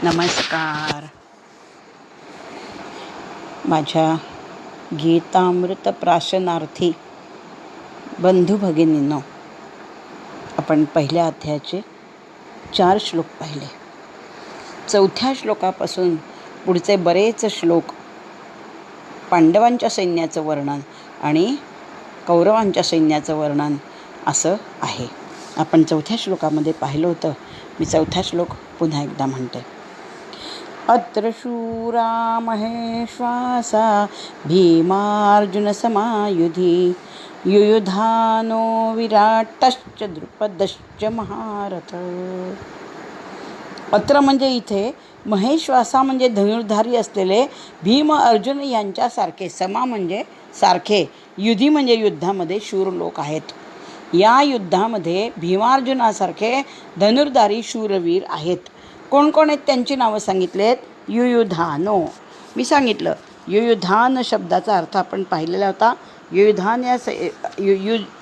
नमस्कार. माझ्या गीतामृत प्राशनार्थी बंधू भगिनींनो, आपण पहिल्या अध्यायाचे 4 श्लोक पाहिले. 4थ्या श्लोकापासून पुढचे बरेच श्लोक पांडवांच्या सैन्याचं वर्णन आणि कौरवांच्या सैन्याचं वर्णन असं आहे. आपण 4थ्या श्लोकामध्ये पाहिलं होतं. मी 4था श्लोक पुन्हा एकदा म्हणते. अत्र शूरा महेश्वासा भीमार्जुन समायुधी युयुधानो विराटश्च द्रुपदश्च महारथ. अत्र म्हणजे इथे, महेश्वासा म्हणजे धनुर्धारी असलेले भीम अर्जुन यांच्यासारखे, समा म्हणजे सारखे, युधी म्हणजे युद्धामध्ये शूर लोक आहेत. या युद्धामध्ये भीमार्जुनासारखे धनुर्धारी शूरवीर आहेत. कोण कोण आहेत त्यांची नावं सांगितलेत. युयुधानो मी सांगितलं. युयुधान शब्दाचा अर्थ आपण पाहिलेला होता. युयुधान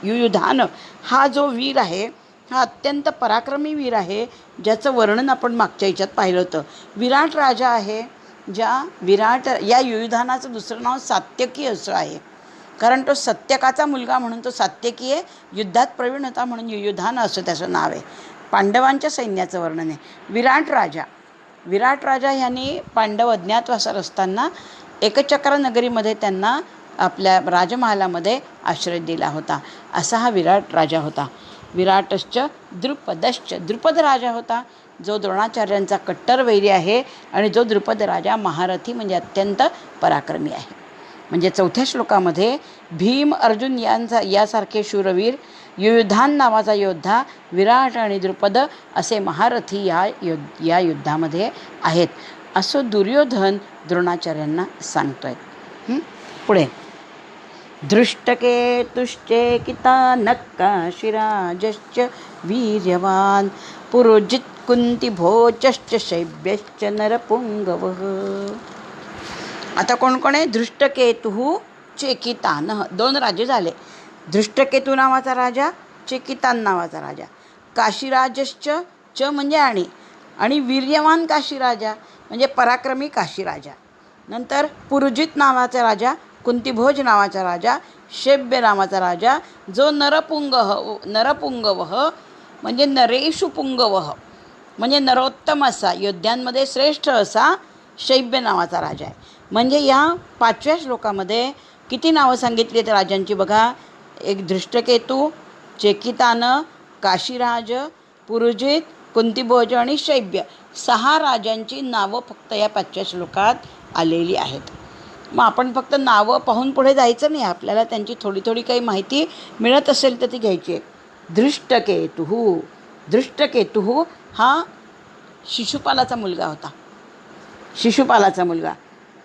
युयुधान हा जो वीर आहे, हा अत्यंत पराक्रमी वीर आहे, ज्याचं वर्णन आपण मागच्या याच्यात पाहिलं होतं. विराट राजा आहे. या युयुधानाचं दुसरं नाव सात्यकी असं आहे, कारण तो सत्यकाचा मुलगा म्हणून तो सात्यकी आहे. युद्धात प्रवीण होता म्हणून युयुधान असं त्याचं नाव आहे. पांडवांच्या सैन्याचं वर्णन आहे. विराट राजा ह्यांनी पांडव अज्ञातवासात असताना एकचक्र नगरीमध्ये त्यांना आपल्या राजमहालामध्ये आश्रय दिला होता. असा हा विराट राजा होता. विराटश्च द्रुपद राजा होता, जो द्रोणाचार्यांचा कट्टर वैरी आहे आणि जो द्रुपद राजा महारथी म्हणजे अत्यंत पराक्रमी आहे. म्हणजे 4थ्या श्लोकामध्ये भीम अर्जुन यासारखे शूरवीर, युयुधान नावाचा योद्धा, विराट आणि द्रुपद असे महारथी या युद्धामध्ये आहेत, असं दुर्योधन द्रोणाचार्यांना सांगतोय. पुढे दृष्टकेतुश्चेकिता नक्काशिराजश्च वीर्यवान पुरोजित कुंतीभोजश्च शैब्यश्च नरपुंगवः. आता कोण कोण आहे. दृष्टकेतु चेकितान, 2 राजे झाले. दृष्टकेतू नावाचा राजा, चेकितान नावाचा राजा. काशीराजश्च, च म्हणजे आणि वीर्यवान काशीराजा म्हणजे पराक्रमी काशीराजा. नंतर पुरुजित नावाचा राजा, कुंतीभोज नावाचा राजा, शैब्य नावाचा राजा, जो नरपुंगवः म्हणजे नरेषु पुंगवः म्हणजे नरोत्तम असा, योद्ध्यांमध्ये श्रेष्ठ असा शैब्य नावाचा राजा आहे. म्हणजे या 5व्या श्लोकामध्ये किती नावं सांगितली आहेत राजांची बघा. एक दृष्टकेतू, चेकितान, काशीराज, पुरुजित, कुंतीभोज आणि शैब्य, 6 राजांची नावं फक्त या 5व्या श्लोकात आलेली आहेत. मग आपण फक्त नावं पाहून पुढे जायचं नाही. आपल्याला त्यांची थोडी थोडी काही माहिती मिळत असेल तर ती घ्यायची आहे. दृष्टकेतु हा शिशुपालाचा मुलगा होता. शिशुपालाचा मुलगा.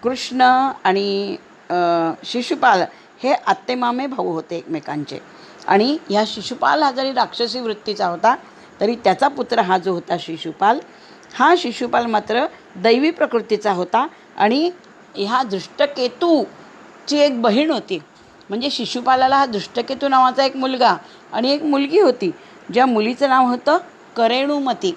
कृष्ण आणि शिशुपाल हे आत्तेमामे भाऊ होते एकमेकांचे. आणि ह्या शिशुपाल हा जरी राक्षसी वृत्तीचा होता तरी त्याचा पुत्र हा जो होता हा शिशुपाल मात्र दैवी प्रकृतीचा होता. आणि ह्या दृष्टकेतूची एक बहीण होती. म्हणजे शिशुपालाला हा दृष्टकेतू नावाचा एक मुलगा आणि एक मुलगी होती, ज्या मुलीचं नाव होतं करेणुमती.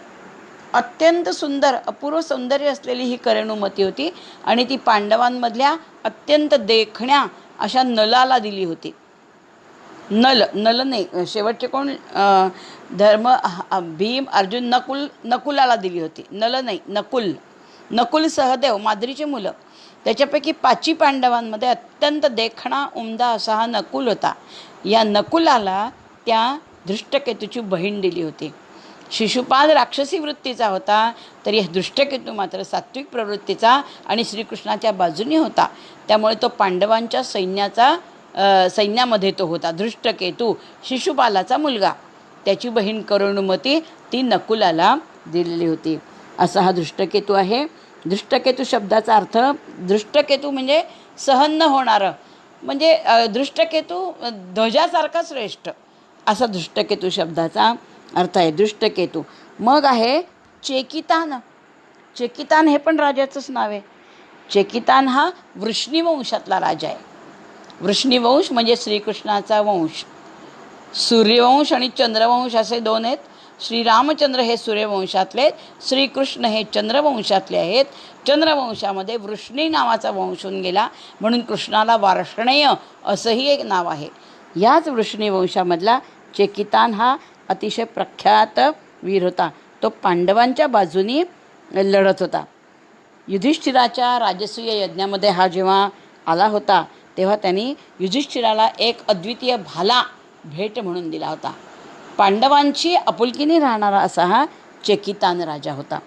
अत्यंत सुंदर, अपूर्व सौंदर्य असलेली ही करेणुमती होती आणि ती पांडवांमधल्या अत्यंत देखण्या अशा नलाला दिली होती. नल नाही, शेवटचे कोण, भीम अर्जुन नकुलाला दिली होती. नल नाही, नकुल सहदेव, माद्रीची मुलं. त्याच्यापैकी 5 पांडवांमध्ये अत्यंत देखणा उमदा असा हा नकुल होता. या नकुलाला त्या दृष्टकेतूची बहीण दिली होती. शिशुपाल राक्षसी वृत्तीचा होता, तरी दृष्टकेतू मात्र सात्विक प्रवृत्तीचा आणि श्रीकृष्णाच्या बाजूने होता. त्यामुळे तो पांडवांच्या सैन्यामध्ये तो होता. दृष्टकेतू शिशुपालाचा मुलगा, त्याची बहीण करुणुमती ती नकुलाला दिलेली होती. असा हा दृष्टकेतू आहे. दृष्टकेतू शब्दाचा अर्थ, दृष्टकेतू म्हणजे सहन न होणारं, म्हणजे दृष्टकेतू ध्वजासारखा श्रेष्ठ, असा दृष्टकेतू शब्दाचा अर्थ आहे. दृष्टकेतू. मग आहे चेकितान. चेकितान हे पण राजाचंच नाव आहे. चेकितान हा वृष्णीवंशातला राजा आहे. वृष्णीवंश म्हणजे श्रीकृष्णाचा वंश. सूर्यवंश आणि चंद्रवंश असे 2 आहेत. श्रीरामचंद्र हे सूर्यवंशातले, श्रीकृष्ण हे चंद्रवंशातले आहेत. चंद्रवंशामध्ये वृष्णी नावाचा वंश होऊन गेला, म्हणून कृष्णाला वार्ष्णेय असंही एक नाव आहे. याच वृष्णी वंशामधला चेकितान हा अतिशय प्रख्यात वीर होता. तो पांडवांच्या बाजूनी लढत होता. युधिष्ठिराच्या राजसूय यज्ञामध्ये हा जेव्हा आला होता, तेव्हा त्यांनी युधिष्ठिराला एक अद्वितीय भाला भेट म्हणून दिला होता. पांडवांची आपुलकीने राहणारा असा हा चेकितान राजा होता.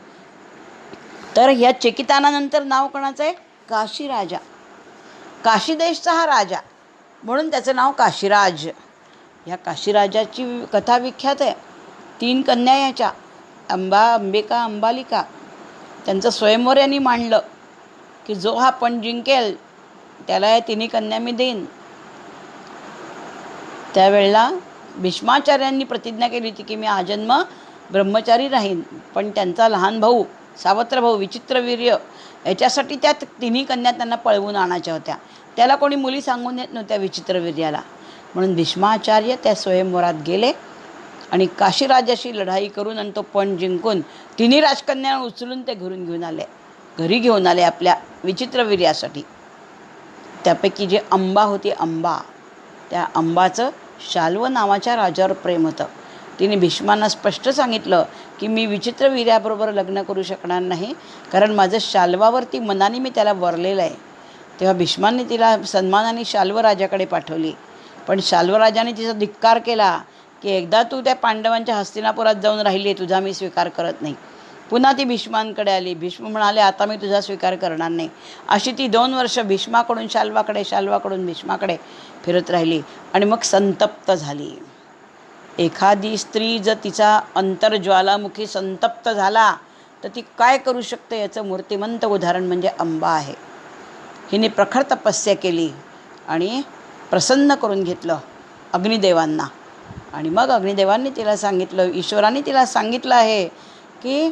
तर ह्या चेकितानानंतर नाव कोणाचं आहे? काशीराजा. काशी देशचा हा राजा, म्हणून त्याचं नाव काशीराज. ह्या काशीराजाची कथा विख्यात आहे. 3 कन्या याच्या, अंबा, अंबिका, अंबालिका. त्यांचं स्वयंवर यांनी मांडलं की जो हा पण जिंकेल त्याला या 3 कन्या मी देईन. त्यावेळेला भीष्माचार्यांनी प्रतिज्ञा केली होती की मी आजन्म ब्रह्मचारी राहीन, पण त्यांचा लहान भाऊ, सावत्र भाऊ विचित्रवीर्य, याच्यासाठी त्या 3 कन्या त्यांना पळवून आणायच्या होत्या. त्याला कोणी मुली सांगून येत नव्हत्या विचित्रवीर्याला, म्हणून भीष्माचार्य त्या स्वयंवरात गेले आणि काशीराजाशी लढाई करून आणि तो पण जिंकून 3 राजकन्या उचलून ते घरी घेऊन आले आपल्या विचित्रवीर्यासाठी. त्यापैकी जे अंबा होती, अंबा, त्या अंबाचं शाल्व नावाच्या राजावर प्रेम होतं. तिने भीष्मांना स्पष्ट सांगितलं की मी विचित्रवीर्याबरोबर लग्न करू शकणार नाही, कारण माझं शाल्वावरती मनाने मी त्याला वरलेलं आहे. तेव्हा भीष्मांनी तिला सन्मानाने शाल्व राजाकडे पाठवली, पण शाल्वराजाने तिचा धिक्कार केला की एकदा तू त्या पांडवांच्या हस्तिनापुरात जाऊन राहिली, तुझा मी स्वीकार करत नाही. पुन्हा ती भीष्मांकडे आली. भीष्म म्हणाले आता मी तुझा स्वीकार करणार नाही. अशी ती 2 वर्ष भीष्माकडून शाल्वाकडे, शाल्वाकडून भीष्माकडे फिरत राहिली आणि मग संतप्त झाली. एखादी स्त्री जर तिचा अंतर्ज्वालामुखी संतप्त झाला तर ती काय करू शकते याचं मूर्तिमंत उदाहरण म्हणजे अंबा आहे. हिने प्रखर तपस्या केली आणि प्रसन्न करून घेतलं अग्निदेवांना. आणि मग अग्निदेवांनी तिला सांगितलं, ईश्वराने तिला सांगितलं आहे की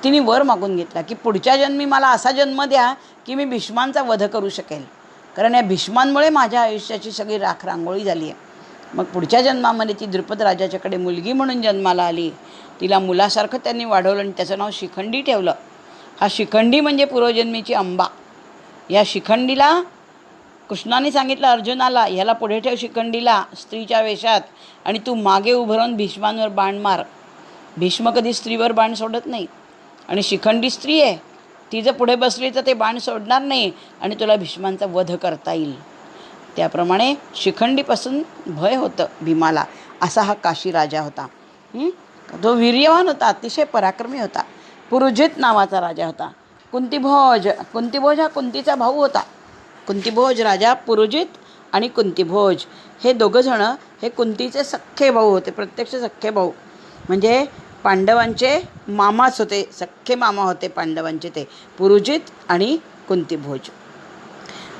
तिने वर मागून घेतला की पुढच्या जन्मी मला असा जन्म द्या की मी भीष्मांचा वध करू शकेल, कारण या भीष्मांमुळे माझ्या आयुष्याची सगळी राखरांगोळी झाली आहे. मग पुढच्या जन्मामध्ये ती द्रुपद राजाच्याकडे मुलगी म्हणून जन्माला आली. तिला मुलासारखं त्यांनी वाढवलं आणि त्याचं नाव शिखंडी ठेवलं. हा शिखंडी म्हणजे पूर्वजन्मीची अंबा. या शिखंडीला कृष्णाने सांगितलं अर्जुनाला, ह्याला पुढे ठेव शिखंडीला स्त्रीच्या वेशात, आणि तू मागे उभं राहून भीष्मांवर बाण मार. भीष्म कधी स्त्रीवर बाण सोडत नाही, आणि शिखंडी स्त्री आहे, ती जर पुढे बसली तर ते बाण सोडणार नाही आणि तुला भीष्मांचा वध करता येईल. त्याप्रमाणे शिखंडीपासून भय होतं भीमाला. असा हा काशी राजा होता. तो वीर्यवान होता, अतिशय पराक्रमी होता. पुरुजित नावाचा राजा होता. कुंतीभोज हा कुंतीचा भाऊ होता. कुंतीभोज राजा पुरुजित आणि कुंतीभोज हे दोघंजणं हे कुंतीचे सख्खे भाऊ होते. प्रत्यक्ष सख्खे भाऊ म्हणजे पांडवांचे मामाच होते, सख्खे मामा होते पांडवांचे ते पुरुजित आणि कुंतीभोज.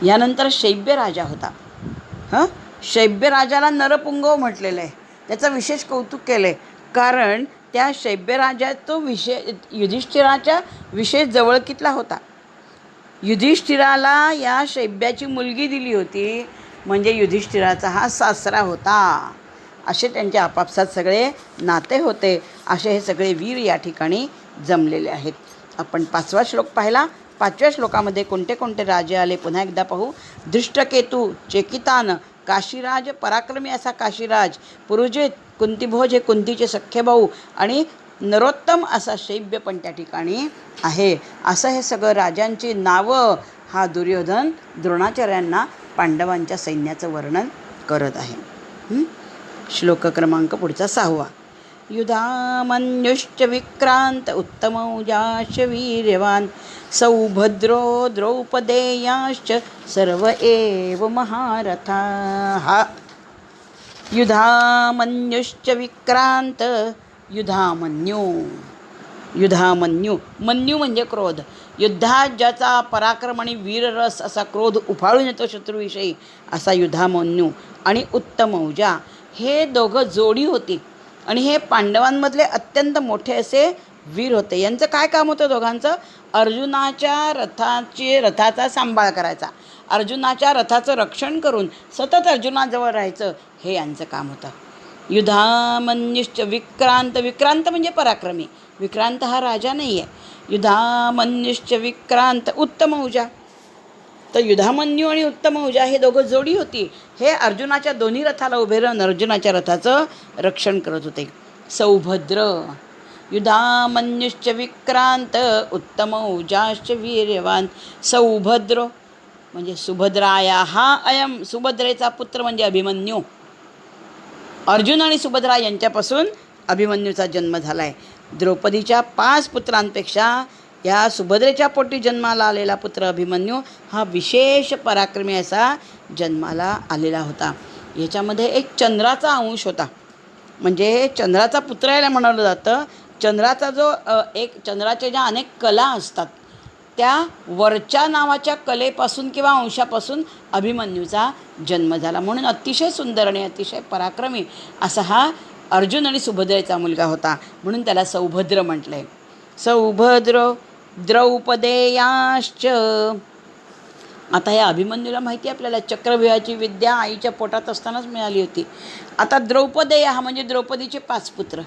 यानंतर शैब्य राजा होता. शैब्य राजाला नरपुंगव म्हटलेलं आहे. त्याचं विशेष कौतुक केलं आहे, कारण त्या शैब्य राजा तो युधिष्ठिराच्या विशेष जवळकीतला होता. युधिष्ठिराला या शैब्याची मुलगी दिली होती, म्हणजे युधिष्ठिराचा हा सासरा होता. असे त्यांचे आपापसात सगळे नाते होते. असे हे सगळे वीर या ठिकाणी जमलेले आहेत. आपण 5वा श्लोक पाहिला. 5व्या श्लोकामध्ये कोणते कोणते राजे आले पुन्हा एकदा पाहू. धृष्टकेतू, चेकितान, काशीराज पराक्रमी असा काशीराज, पुरुजित, कुंतीभोज हे कुंतीचे सख्खे भाऊ, आणि नरोत्तम असा शैब्य पण त्या ठिकाणी आहे. असं हे सगळं राजांची नावं हा दुर्योधन द्रोणाचार्यांना पांडवांच्या सैन्याचं वर्णन करत आहे. श्लोक क्रमांक पुढचा 6वा. युधामन्युश्च विक्रांत उत्तमौजाश्च वीर्यवान सौभद्रो द्रौपदेयाश्च सर्व एव महारथाः. युधामन्युश्च विक्रांत, युधामन्यू म्हणजे क्रोध. युद्धात ज्याचा पराक्रम आणि वीररस असा क्रोध उफाळून येतो शत्रूविषयी असा युधामन्यू, आणि उत्तमौजा हे दोघं जोडी होती, आणि हे पांडवांमधले अत्यंत मोठे असे वीर होते. यांचं काय काम होतं दोघांचं? अर्जुनाच्या रथाचा सांभाळ करायचा, अर्जुनाच्या रथाचं रक्षण करून सतत अर्जुनाजवळ राहायचं, हे यांचं काम होतं. युधामन्युश्च विक्रांत. विक्रांत म्हणजे पराक्रमी. विक्रांत हा राजा नाही आहे. युधामन्युश्च विक्रांत उत्तमौजा. तर युधामन्यू आणि उत्तमौजा हे दोघं जोडी होती. हे अर्जुनाच्या दोन्ही रथाला उभे राहून अर्जुनाच्या रथाचं रक्षण करत होते. सौभद्र. युधामन्युश्च विक्रांत उत्तमौजाश्च वीर्यवान. सौभद्र म्हणजे सुभद्राया हा अयम. सुभद्रेचा पुत्र म्हणजे अभिमन्यू. अर्जुन आणि सुभद्रा यांच्यापासून अभिमन्यूचा जन्म झाला आहे. द्रौपदीच्या 5 पुत्रांपेक्षा या सुभद्रेच्या पोटी जन्माला आलेला पुत्र अभिमन्यू हा विशेष पराक्रमी असा जन्माला आलेला होता. याच्यामध्ये एक चंद्राचा अंश होता. म्हणजे चंद्राचा पुत्र याला म्हणालं जातं. चंद्राचा जो चंद्राच्या ज्या अनेक कला असतात त्या वरच्या नावाच्या कलेपासून किंवा अंशापासून अभिमन्यूचा जन्म झाला. म्हणून अतिशय सुंदर आणि अतिशय पराक्रमी असा हा अर्जुन आणि सुभद्रेचा मुलगा होता. म्हणून त्याला सौभद्र म्हटलं आहे. सौभद्र द्रौपदेयाश्च. आता या अभिमन्यूला माहिती आहे आपल्याला चक्रव्यूहाची विद्या आईच्या पोटात असतानाच मिळाली होती. आता द्रौपदेय हा म्हणजे द्रौपदीचे 5 पुत्र.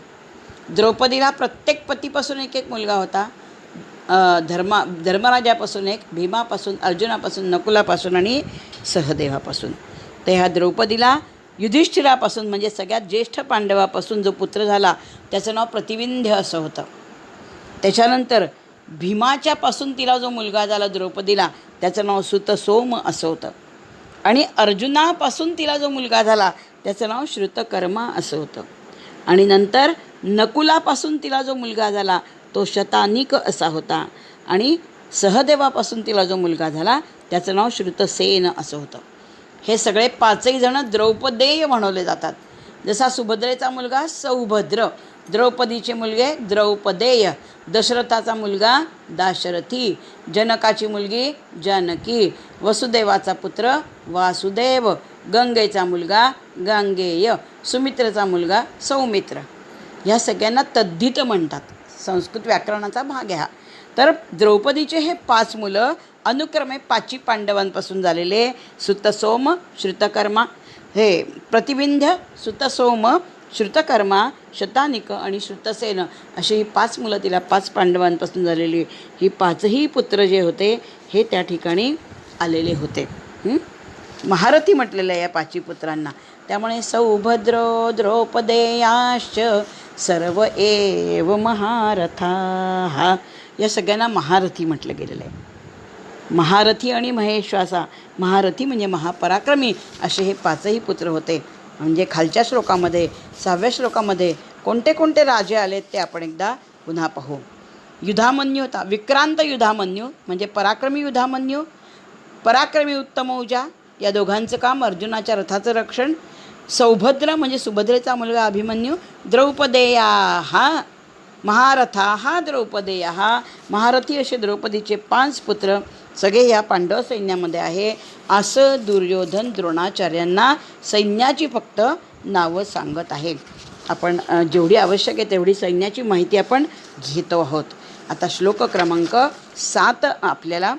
द्रौपदीला प्रत्येक पतीपासून एक मुलगा होता. धर्मराजापासून एक, भीमापासून, अर्जुनापासून, नकुलापासून आणि सहदेवापासून. तर ह्या द्रौपदीला युधिष्ठिरापासून म्हणजे सगळ्यात ज्येष्ठ पांडवापासून जो पुत्र झाला त्याचं नाव प्रतिविंध्य असं होतं. त्याच्यानंतर भीमाच्यापासून तिला जो मुलगा झाला द्रौपदीला त्याचं नाव सुतसोम असं होतं. आणि अर्जुनापासून तिला जो मुलगा झाला त्याचं नाव श्रुतकर्मा असं होतं. आणि नंतर नकुलापासून तिला जो मुलगा झाला तो शतानिक असा होता. आणि सहदेवापासून तिला जो मुलगा झाला त्याचं नाव श्रुतसेन असं होतं. हे सगळे 5ही जण द्रौपदेय म्हणवले जातात. जसा सुभद्रेचा मुलगा सौभद्र, द्रौपदीचे मुलगे द्रौपदेय, दशरथाचा मुलगा दाशरथी, जनकाची मुलगी जानकी, वसुदेवाचा पुत्र वासुदेव, गंगेचा मुलगा गांगेय, सुमित्रेचा मुलगा सौमित्र. ह्या सगळ्यांना तद्धित म्हणतात. संस्कृत व्याकरणाचा भाग आहे हा. तर द्रौपदीचे हे 5 मुलं अनुक्रमे 5 पांडवांपासून झालेले सुतसोम, श्रुतकर्मा, हे प्रतिविंध्य, सुतसोम, श्रुतकर्मा, शतानिक आणि श्रुतसेन अशी ही 5 मुलं तिला 5 पांडवांपासून झालेली. ही 5ही पुत्र जे होते हे त्या ठिकाणी आलेले होते. महारथी म्हटलेलं आहे या 5ही पुत्रांना. त्यामुळे सौभद्र द्रौपदेयाश्च सर्व एव महारथा. या सगळ्यांना महारथी म्हटलं गेलेलं आहे. महारथी आणि महेश्वासा. महारथी म्हणजे महापराक्रमी असे हे 5ही पुत्र होते. म्हणजे खालच्या श्लोकामध्ये 6व्या श्लोकामध्ये कोणते कोणते राजे आलेत ते आपण एकदा पुन्हा पाहू. युधामन्यू होता. विक्रांत युधामन्यू म्हणजे पराक्रमी युधामन्यू, पराक्रमी उत्तमौजा या दोघांचं काम अर्जुनाच्या रथाचं रक्षण. सौभद्र म्हणजे सुभद्रेचा मुलगा अभिमन्यू. द्रौपदेया हा महारथा हा द्रौपदेया हा महारथी असे द्रौपदीचे 5 पुत्र सगळे या पांडव सैन्यामध्ये आहे असं दुर्योधन द्रोणाचार्यांना सैन्याची फक्त नावं सांगत आहे. आपण जेवढी आवश्यक आहे तेवढी सैन्याची माहिती आपण घेतो आहोत. आता श्लोक क्रमांक 7 आपल्याला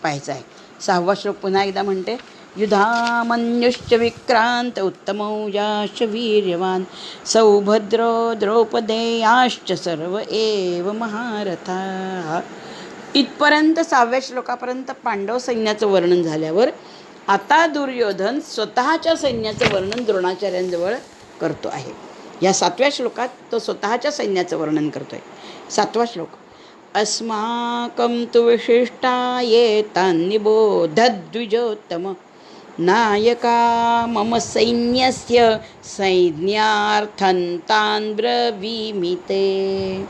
पाहायचा आहे. 6वा श्लोक पुन्हा एकदा म्हणते. युधामन्युश्च विक्रांत उत्तमौजाश्च वीर्यवान सौभद्र द्रौपदेयाश्च सर्व एव महारथा. इथपर्यंत 6व्या श्लोकापर्यंत पांडव सैन्याचं वर्णन झाल्यावर आता दुर्योधन स्वतःच्या सैन्याचं वर्णन द्रोणाचार्यांजवळ करतो आहे. या 7व्या श्लोकात तो स्वतःच्या सैन्याचं वर्णन करतो आहे. 7वा श्लोक. अस्माकं तु विशिष्टाये तान्निबोधद्विजोत्तम नायका मम सैन्यस्य सैन्यार्थं तान् ब्रवीमि ते.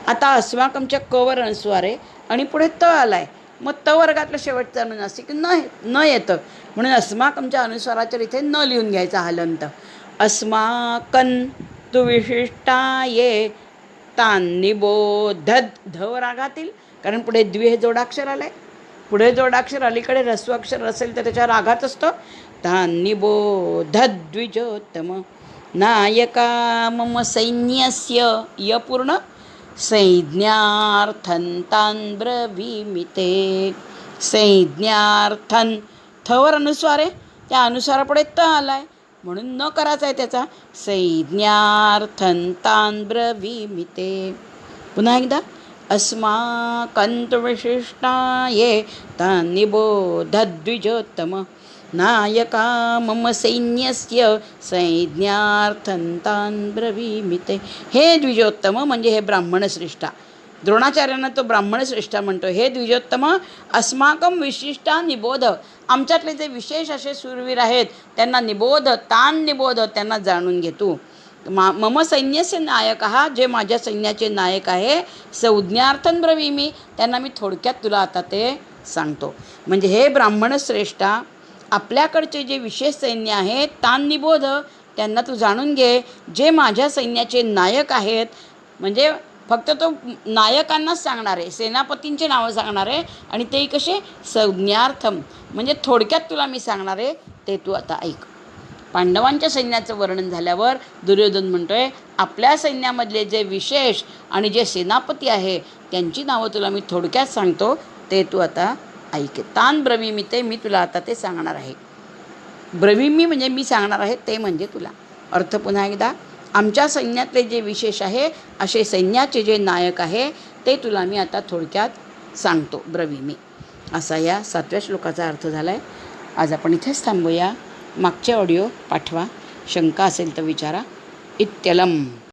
आता अस्माकमच्या कवर अनुस्वार आहे आणि पुढे त आला आहे. मग त वर्गातलं शेवटचं अनुनासिक न येतं म्हणून अस्माकमच्या अनुस्वाराच्या इथे न लिहून घ्यायचा हलंत. अस्माकं तु विशिष्टाये तान्निबोधद ध रागातील, कारण पुढे द्वि हे जोडाक्षर आलं आहे. पुढे जोडाक्षर अलीकडे ऱ्हस्व अक्षर असेल तर त्याच्यावर आघात असतो. तान्निबोधद्विजोत्तम नायका मम सैन्यस्य य पूर्ण संज्ञार्थं तान् ब्रवीमि ते. संज्ञार्थं थवर अनुस्वार आहे त्या अनुस्वारापुढे त आला आहे म्हणून न करायचा आहे त्याचा. संज्ञार्थंतान् ब्रवीमि ते. पुन्हा एकदा. अस्माकन्तु विशिष्टाये तान् निबोधद्विजोत्तम नायका मम सैन्यस्य संज्ञार्थंतान् ब्रवीमि ते. हे द्विजोत्तम म्हणजे हे ब्राह्मणश्रेष्ठा. द्रोणाचार्यांना तो ब्राह्मणश्रेष्ठा म्हणतो. हे द्विजोत्तम अस्माकं विशिष्टा निबोध. आमच्यातले जे विशेष असे शूरवीर आहेत त्यांना निबोध, तान निबोध, त्यांना जाणून घे तू. मम सैन्याचे नायक हा, जे माझ्या सैन्याचे नायक आहे, संज्ञार्थन ब्रवीमी, त्यांना मी थोडक्यात तुला आता ते सांगतो. म्हणजे हे ब्राह्मणश्रेष्ठा, आपल्याकडचे जे विशेष सैन्य आहे तान निबोध, त्यांना तू जाणून घे. जे माझ्या सैन्याचे नायक आहेत, म्हणजे फक्त तो नायकांनाच सांगणार आहे, सेनापतींचे नावं सांगणार आहे. आणि ते कसे? संज्ञार्थम, म्हणजे थोडक्यात तुला मी सांगणार आहे, ते तू आता ऐक. पांडवांच्या सैन्याचं वर्णन झाल्यावर दुर्योधन म्हणतोय, आपल्या सैन्यामधले जे विशेष आणि जे सेनापती आहे त्यांची नावं तुला मी थोडक्यात सांगतो, ते तू आता ऐक. तान ब्रवीमि ते, मी तुला आता ते सांगणार आहे. ब्रवीमि म्हणजे मी सांगणार आहे, ते म्हणजे तुला. अर्थ पुन्हा एकदा. आमच्या सैन्यातले जे विशेष आहे, असे सैन्याचे जे नायक आहे, ते तुला मी आता थोडक्यात सांगतो, ब्रवीमि. असा या 7व्या श्लोकाचा अर्थ झाला आहे. आज आपण इथेच थांबूया. मागचे ऑडिओ पाठवा. शंका असेल तर विचारा. इत्यलम.